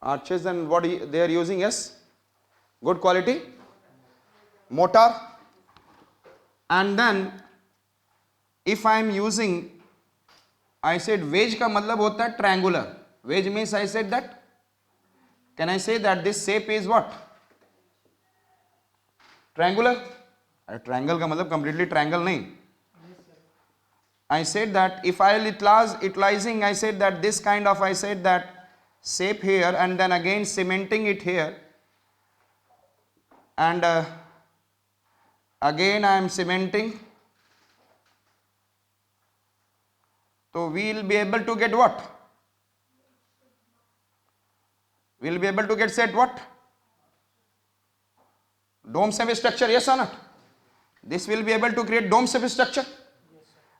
arches, and what they are using? Yes, good quality mortar. And then if I am using, I said wedge का मतलब होता है triangular. Wedge means I said that, can I say that this shape is what? Triangular. Triangle का मतलब completely triangle नहीं. I said that if I utilizing, I said that this kind of, I said that shape here, and then again cementing it here, and again I am cementing, so we will be able to get what? We will be able to get set what? Dome shape structure, yes or not? This will be able to create dome shape structure.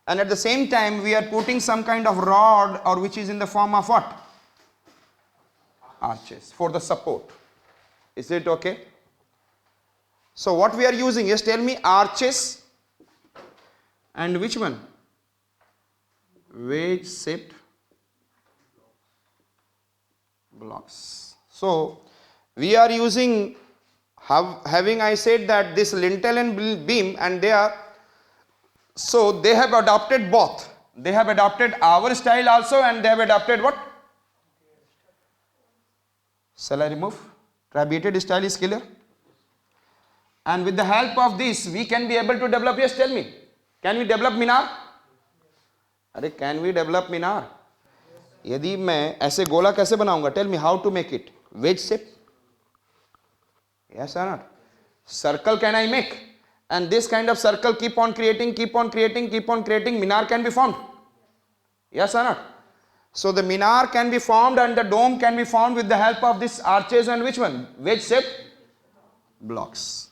And at the same time we are putting some kind of rod, or which is in the form of what? Arches for the support. Is it okay? So what we are using is, tell me, arches and which one? Wedge shaped blocks. So we are using, having, I said that this lintel and beam, and they are, so they have adopted both. They have adopted our style also, and they have adopted what? Shall I remove? Trabeated style is clear. And with the help of this, we can be able to develop. Yes, tell me. Can we develop मीनार? अरे can we develop मीनार? यदि मैं ऐसे गोला कैसे बनाऊंगा? Tell me how to make it. Wedge shape? Yes or not? Circle can I make? And this kind of circle keep on creating, Minar can be formed. Yes or not? So the Minar can be formed and the dome can be formed with the help of this arches and which one? Wedge shaped blocks.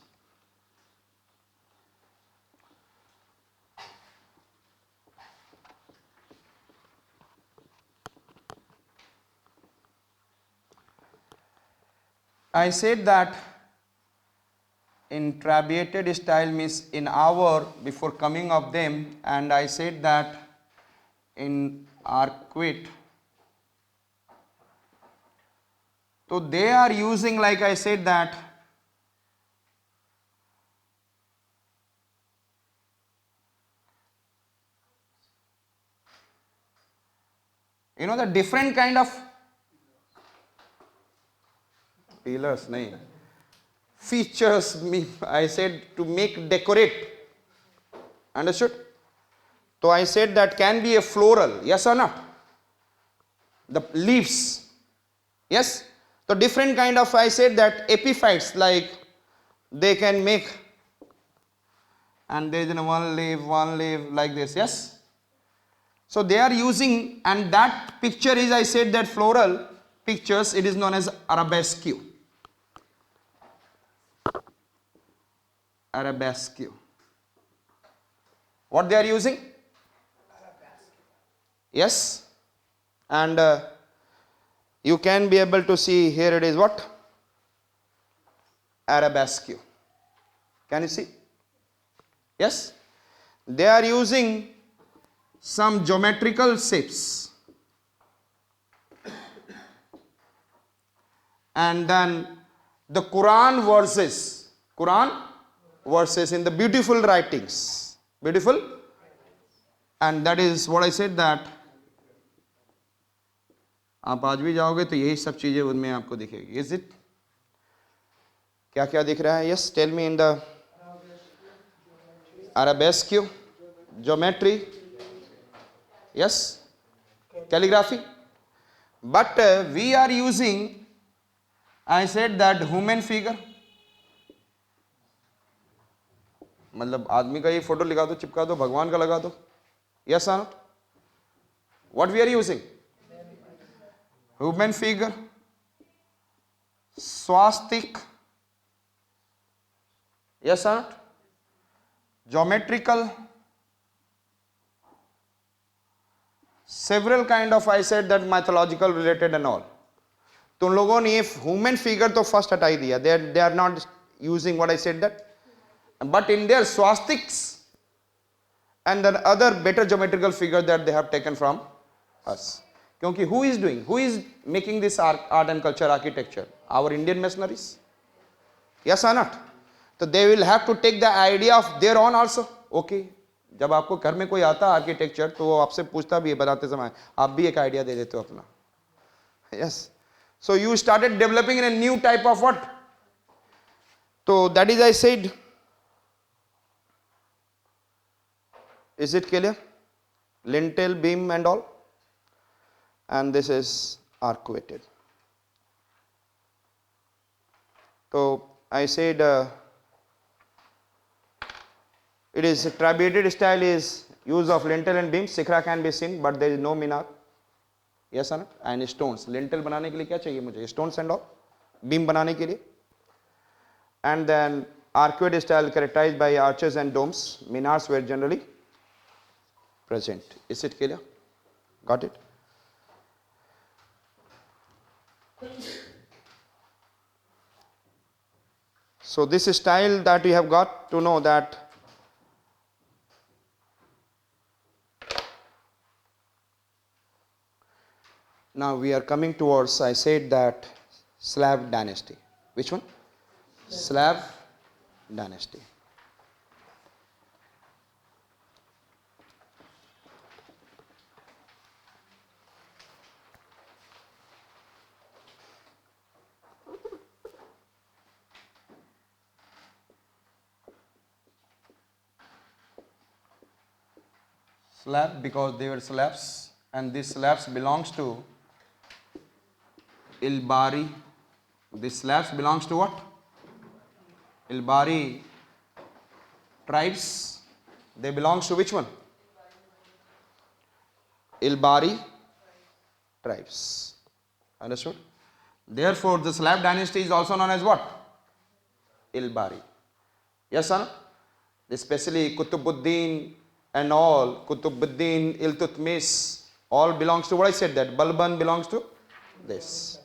I said that in trabeated style means in our, before coming of them, and I said that in arcuate, so they are using, like I said that, you know, the different kind of pillars, nahi, features, I said to make decorate. Understood? So I said that can be a floral, yes or not? The leaves, yes? So different kind of, I said that epiphytes, like they can make, and there is one leaf like this, yes? So they are using, and that picture is, I said that floral pictures, it is known as arabesque. Arabesque. What they are using? Yes. And you can be able to see here it is what? Arabesque. Can you see? Yes. They are using some geometrical shapes. And then the Quran verses in the beautiful writings. Beautiful? And that is what I said that आप आज भी जाओगे तो यही सब चीजें उनमें आपको दिखेगी. Is it? क्या क्या दिख रहा है? Yes, tell me in the arabesque, geometry, yes, calligraphy. But we are using, I said that human figure. मतलब आदमी का ये फोटो लगा दो, चिपका दो, भगवान का लगा दो. Yes or not? What we are using? Human figure, swastik, yes or not? Geometrical, several kind of, I said that mythological related and all. तो उन लोगों ने ये ह्यूमन फिगर तो फर्स्ट हटा ही दिया. They are not using what I said that. But in their swastiks and then other better geometrical figure that they have taken from us. क्योंकि who is making this art and culture architecture? Our Indian missionaries. Yes or not? So they will have to take the idea of their own also. Okay. जब आपको घर में कोई आता architecture तो वो आपसे पूछता भी है बताते समय, आप भी एक आइडिया दे देते हो अपना. Yes. So you started developing in a new type of what? So that is I said. Is it clear? Lintel, beam and all. And this is arcuated. So I said it is trabeated style is use of lintel and beam. Sikhra can be seen, but there is no minar. Yes or not? And stones. Lintel बनाने के लिए क्या चाहिए मुझे? Stones and all. Beam बनाने के लिए. And then arcuate style characterized by arches and domes. Minars were generally present. Is it clear? Got it? So this style that we have got to know that now we are coming towards, I said that Slav dynasty. Which one? Slav dynasty. Slab because they were Slavs, and these Slavs belongs to Ilbari. These Slavs belongs to what? Ilbari tribes. They belongs to which one? Ilbari tribes. Understood? Therefore, the Slav dynasty is also known as what? Ilbari. Yes or no? Especially Kutubuddin and all, Kutubuddin, Iltutmish, all belongs to what I said that. Balban belongs to this.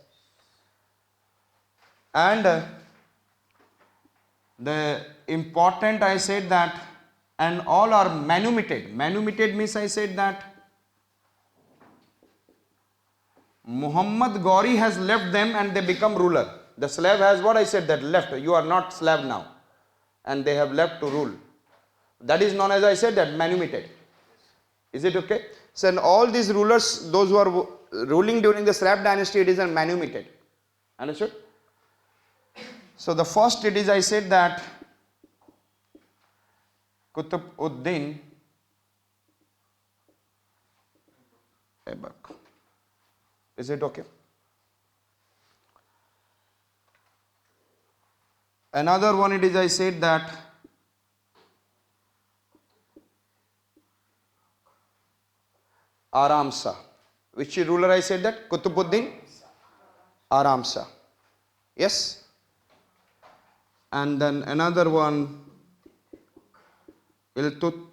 And the important I said that, and all are manumitted. Manumitted means I said that Muhammad Gauri has left them and they become ruler. The Slav has what I said that left. You are not Slav now. And they have left to rule. That is known as I said that manumitted. Is it okay? So in all these rulers, those who are ruling during the Slav dynasty, it is a manumitted. Understood? So the first it is I said that Qutb-ud-Din Aibak. Is it okay? Another one it is I said that Aram Shah. Which ruler I said that? Qutb-ud-Din Aram Shah. Yes? And then another one Iltutmish.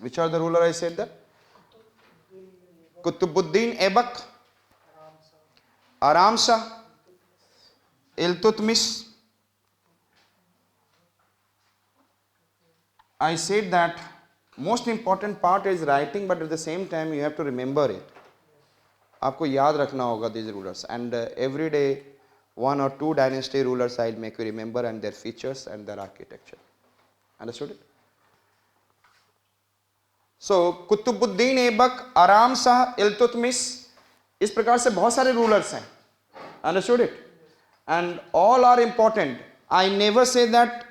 Which are the ruler I said that? Qutb-ud-Din Aibak, Aram Shah, Iltutmish. I said that most important part is writing, but at the same time you have to remember it. आपको याद रखना होगा these rulers, and every day one or two dynasty rulers I'll make you remember and their features and their architecture. Understood it? So Qutb-ud-Din Aibak, Aram Shah, Iltutmish, इस प्रकार से बहुत सारे rulers हैं. Understood it? And all are important. I never say that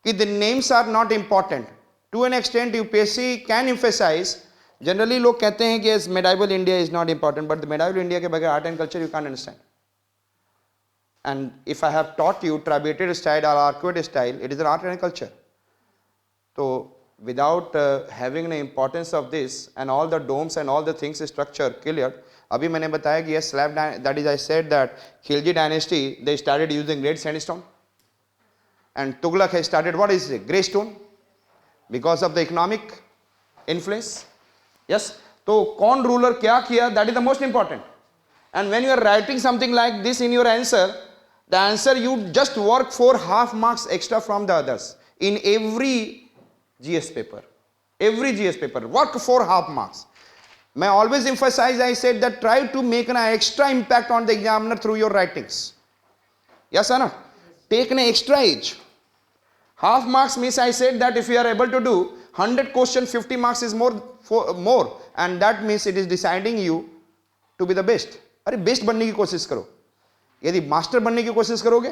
the names are not important. To an extent, UPSC can emphasize. Generally, लोग कहते हैं कि yes, medieval India is not important, but the medieval India के बगैर art and culture you can't understand. And if I have taught you trabeated style or arcuate style, it is an art and culture. So without having the importance of this and all the domes and all the things structure clear, अभी मैंने बताया कि yes, Slav that is I said that Khilji dynasty they started using red sandstone, and Tughlaq has started what is it? Grey stone, because of the economic influence. Yes, तो कौन ruler क्या किया, that is the most important. And when you are writing something like this in your answer, the answer you just work for half marks extra from the others in every GS paper. Every GS paper work for half marks. मैं always emphasize, I said that try to make an extra impact on the examiner through your writings. Yes or no? Take an extra age. Half marks means I said that if you are able to do 100 questions, 50 marks is more, and that means it is deciding you to be the best. अरे best बनने की कोशिश करो. यदि master बनने की कोशिश करोगे,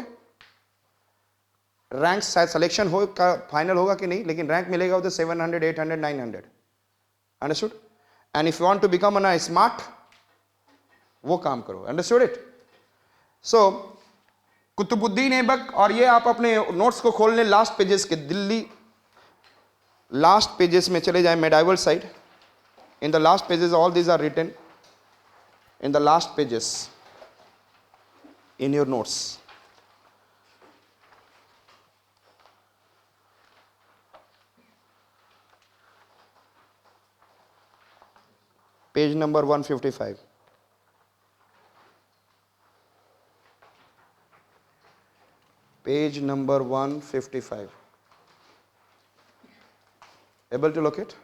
रैंक शायद सिलेक्शन हो का फाइनल होगा कि नहीं, लेकिन रैंक मिलेगा उधर 700, 800, 900. Understood? And if you want to become a smart, वो काम करो. Understood it? So Qutubuddin Aibak, और ये आप अपने नोट्स को खोल लें लास्ट पेजेस के, दिल्ली लास्ट पेजेस में चले जाएं, medieval side. In the last pages all these are written in the last pages in your notes. Page number 155. Page number 155. Able to locate?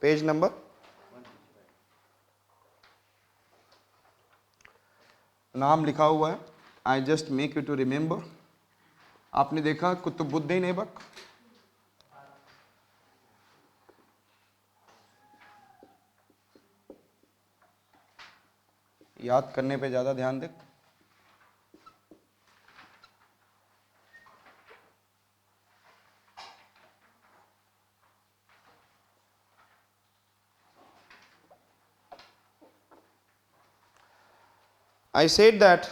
Page number? नाम लिखा हुआ है. I just make you to remember. आपने देखा कुतुबुद्दीन ऐबक? याद करने पे ज्यादा ध्यान दे. I said that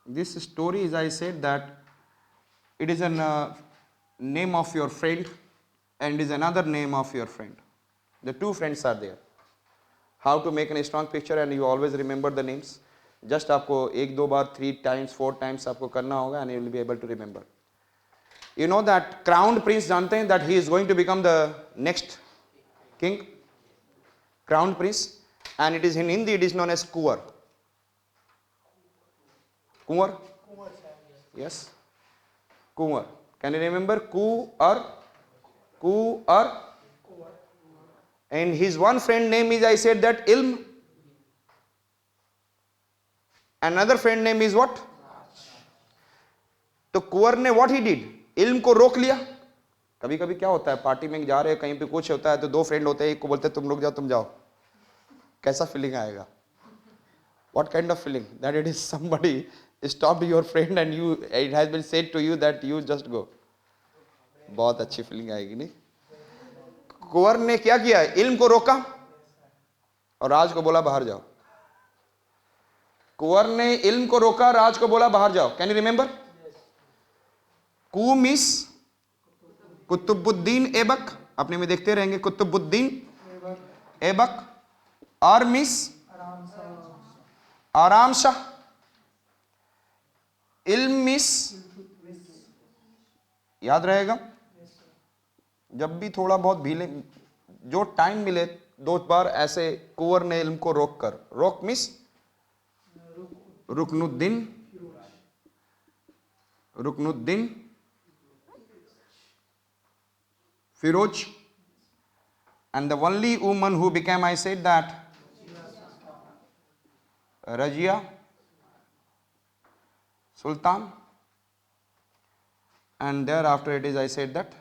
this story is, I said that it is a name of your friend and is another name of your friend. The two friends are there. How to make a strong picture, and you always remember the names. Just आपको एक दो बार 3 times 4 times आपको करना होगा, and you will be able to remember. You know that crowned prince, जानते हैं that he is going to become the next king, crowned prince, and it is in Hindi, it is known as Kunwar. Kunwar? Yes, Kunwar. Can you remember Kunwar? And his one friend name is, I said that, Ilm. Another friend name is what? तो कुंवर ने what he did? इल्म को रोक लिया. कभी कभी क्या होता है, पार्टी में जा रहे हैं, कहीं पे कुछ होता है, तो दो फ्रेंड होते हैं, एक को बोलते हैं तुम रुक जाओ, तुम जाओ. कैसा फीलिंग आएगा? What kind of feeling? That it is somebody stopped your friend and you, it has been said to you that you just go. बहुत अच्छी फीलिंग आएगी नहीं? कुंवर ने क्या किया? इल्म को रोका और राज को बोला बाहर जाओ. कुंवर ने इल्म को रोका, राज को बोला बाहर जाओ. Can you remember? कू मिस कुतुबुद्दीन ऐबक, अपने में देखते रहेंगे, कुतुबुद्दीन ऐबक. आर मिस आराम शाह. इल्म मिस, याद रहेगा. जब भी थोड़ा बहुत भीले जो टाइम मिले, 2 बार ऐसे कुंवर ने इल्म को रोक कर, रोक miss Ruknuddin Firoz, and the only woman who became, I said that, Razia Sultan, and thereafter it is, I said that,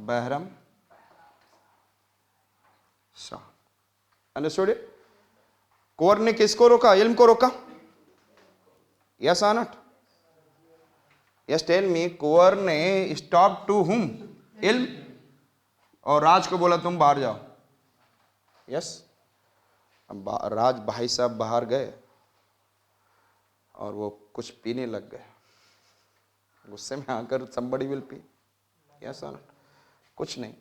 Bahram Shah. Understood it? कुंवर ने किसको रोका? इल्म को रोका. Yes or not? Yes, tell me. कुंवर ने stop to whom? इल्म. और राज को बोला तुम बाहर जाओ. Yes. राज भाई साहब बाहर गए और वो कुछ पीने लग गए. गुस्से में आकर somebody will pee. Yes or not? कुछ नहीं,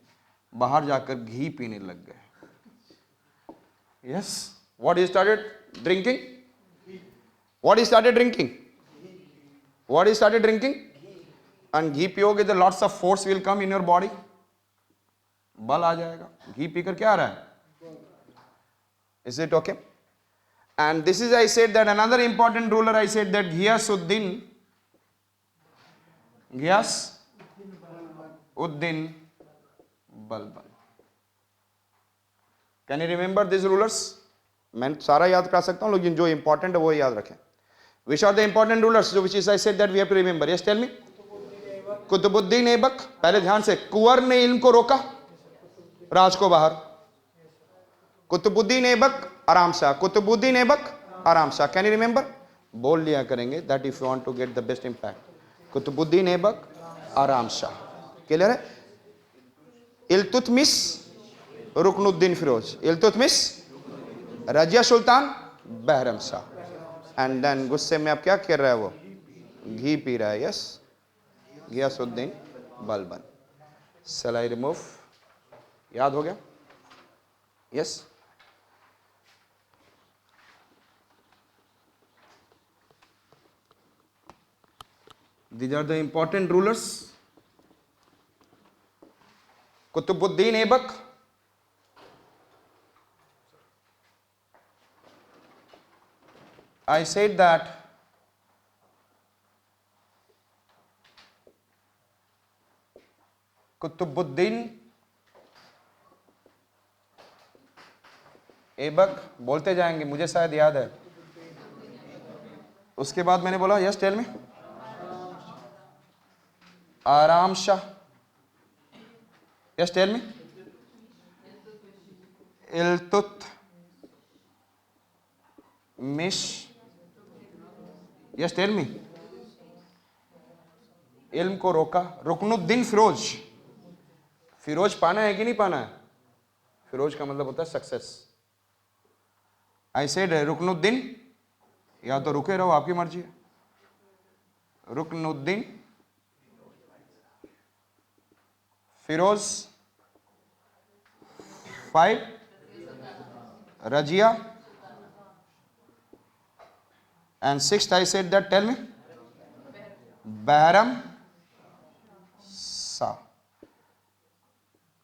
बाहर जाकर घी पीने लग गए. Yes. What he started drinking? What he started drinking? What he started drinking? And घी पियोगे तो lots of force will come in your body. बल आ जाएगा. घी पीकर क्या आ रहा है? Is it okay? And this is, I said that another important ruler, I said that Ghiyasuddin Balban. Can you remember these rulers? मैं सारा याद करा सकता हूँ, लेकिन जो important है वो याद रखें. Which are the important rulers? Which is I said that we have to remember. Yes, tell me. Qutubuddin Aibak. पहले ध्यान से, कुंवर ने इल्म को रोका, राज को बाहर. कुतुबुद्दीन ऐबक, आराम शाह. कुतुबुद्दीन ऐबक, आराम शाह. Can you remember? बोल लिया करेंगे, that if you want to get the best impact. Qutubuddin Aibak, आराम शाह. क्लियर है? इल्तुतमिश, रुकनुद्दीन फिरोज. इल्तुतमिश, रजिया सुल्तान, बहरम शाह. एंड देन गुस्से में अब क्या कर रहा है वो? घी पी रहा है. Yes, Ghiyasuddin Balban. Shall I remove? याद हो गया? Yes. These are the important rulers. Qutbuddin Aibak, I said that Qutbuddin Aibak बोलते जाएंगे, मुझे शायद याद है. उसके बाद मैंने बोला यस टेल में, आराम शाह. यस टेल में, इल्तुतमिश. यस टेल मी, इल्म को रोका. रुकनुद्दीन फिरोज. फिरोज पाना है कि नहीं पाना है? फिरोज का मतलब होता है सक्सेस. आई सेड रुकनुद्दीन, या तो रुके रहो, आपकी मर्जी है. Ruknuddin Firoz. 5 Razia. And 6th I said that, tell me, Bahram सा.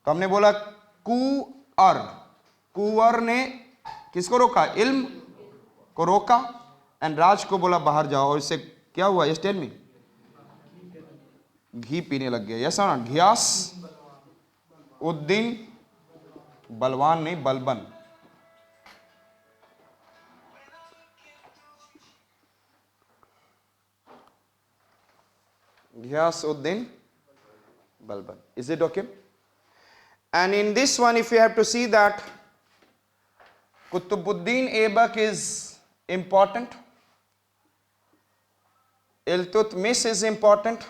तो हमने बोला कुअर. कुअर ने किसको रोका? इल्म को रोका. एंड राज को बोला बाहर जाओ. और इससे क्या हुआ? यस टेल मी, घी पीने लग गया. यस ना? घियास उद्दीन बलवान नहीं, Balban. Ghiyasuddin Balban. Is it okay? And in this one, if you have to see that Qutbuddin Aibak is important, Iltutmish is important,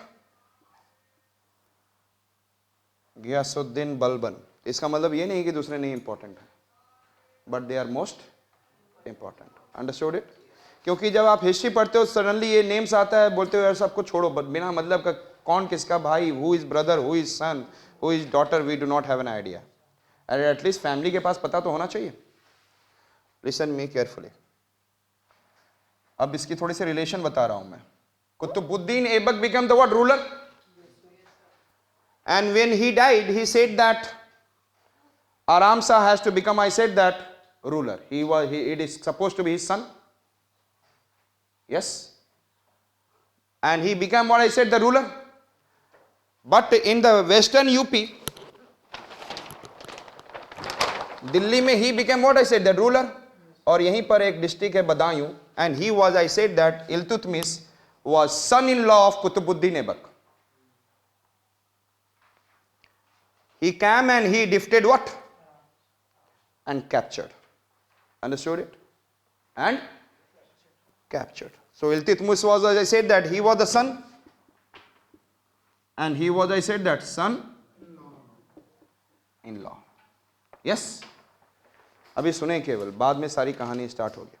Ghiyasuddin Balban. इसका मतलब ये नहीं कि दूसरे नहीं important है, but they are most important. Understood it? क्योंकि जब आप हिस्ट्री पढ़ते हो सडनली ये नेम्स आता है, बोलते हो यार सबको छोड़ो, बिना मतलब का कौन किसका भाई, who is brother, who is son, who is daughter, we do not have an idea. अरे एटलीस्ट फैमिली के पास पता तो होना चाहिए. Listen me carefully. अब इसकी थोड़ी सी रिलेशन बता रहा हूं मैं. Qutubuddin Aibak become the what? Ruler. And when he died he said that Aram Shah has to become, I said that, ruler. It is supposed to be his son. Yes, and he became what I said, the ruler. But in the western UP, Delhi में he became what I said, the ruler. और यहीं पर एक district है Badaun, and he was, I said that Iltutmish was son-in-law of Qutbuddin Aibak. He came and he defeated what? And captured. Understood it? And captured. So Iltutmish was, as I said that, he was the son, and he was, I said that, son-in-law. Yes. अभी सुने केवल, बाद में सारी कहानी start हो गया.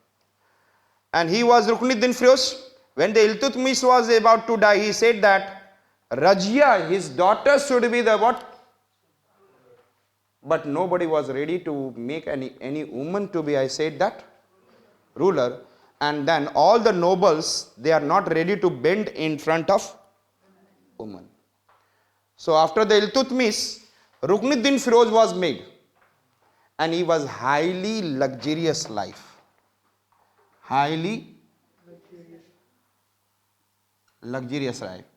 And he was Ruknuddin Firoz. When the Iltutmish was about to die, he said that Rajia, his daughter, should be the what? But nobody was ready to make any woman to be, I said that, ruler. And then all the nobles, they are not ready to bend in front of woman. So after the Iltutmish, Ruknuddin Firoz was made, and he was highly luxurious life. highly luxurious, right?